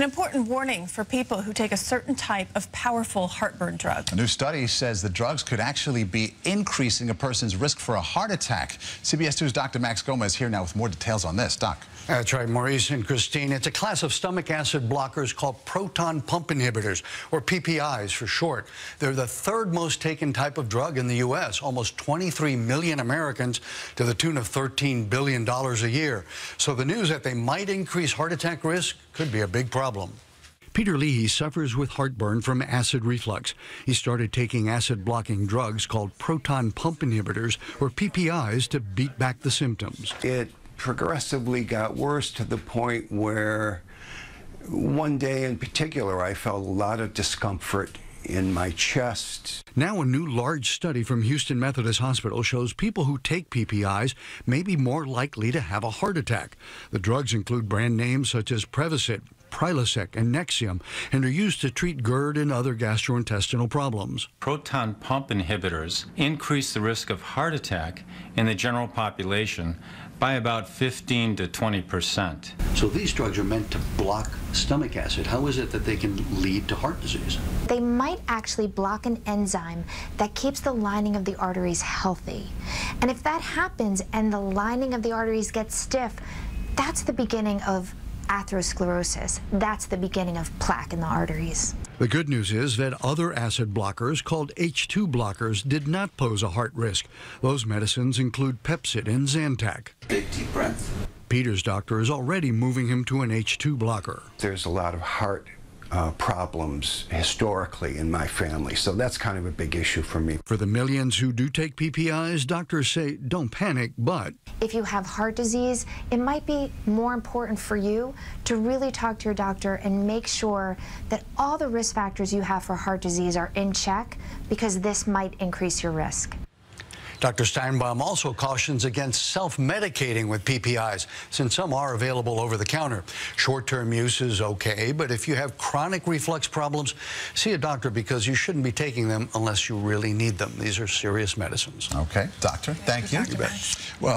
important warning for people who take a certain type of powerful heartburn drug. A new study says the drugs could actually be increasing a person's risk for a heart attack. CBS 2's Dr. Max Gomez here now with more details on this. Doc. That's right, Maurice and Christine. It's a class of stomach acid blockers called proton pump inhibitors, or PPIs for short. They're the third most taken type of drug in the U.S., almost 23 million Americans, to the tune of $13 billion a year. So the news that they might increase heart attack risk could be a big problem. Peter Leahy suffers with heartburn from acid reflux. He started taking acid-blocking drugs called proton pump inhibitors, or PPIs, to beat back the symptoms. It progressively got worse to the point where one day in particular I felt a lot of discomfort in my chest. Now a new large study from Houston Methodist Hospital shows people who take PPIs may be more likely to have a heart attack. The drugs include brand names such as Prevacid, Prilosec, and Nexium, and are used to treat GERD and other gastrointestinal problems. Proton pump inhibitors increase the risk of heart attack in the general population by about 15 to 20%. So these drugs are meant to block stomach acid. How is it that they can lead to heart disease? They might actually block an enzyme that keeps the lining of the arteries healthy. And if that happens and the lining of the arteries gets stiff, that's the beginning of atherosclerosis. That's the beginning of plaque in the arteries. The good news is that other acid blockers called H2 blockers did not pose a heart risk. Those medicines include Pepcid and Zantac. Big deep breath. Peter's doctor is already moving him to an H2 blocker. There's a lot of heart problems historically in my family, so that's kind of a big issue for me. For the millions who do take PPIs, doctors say don't panic, but if you have heart disease, it might be more important for you to really talk to your doctor and make sure that all the risk factors you have for heart disease are in check, because this might increase your risk. Dr. Steinbaum also cautions against self-medicating with PPIs, since some are available over the counter. Short-term use is okay, but if you have chronic reflux problems, see a doctor, because you shouldn't be taking them unless you really need them. These are serious medicines. Okay, doctor, thank you. Dr. Max. Well.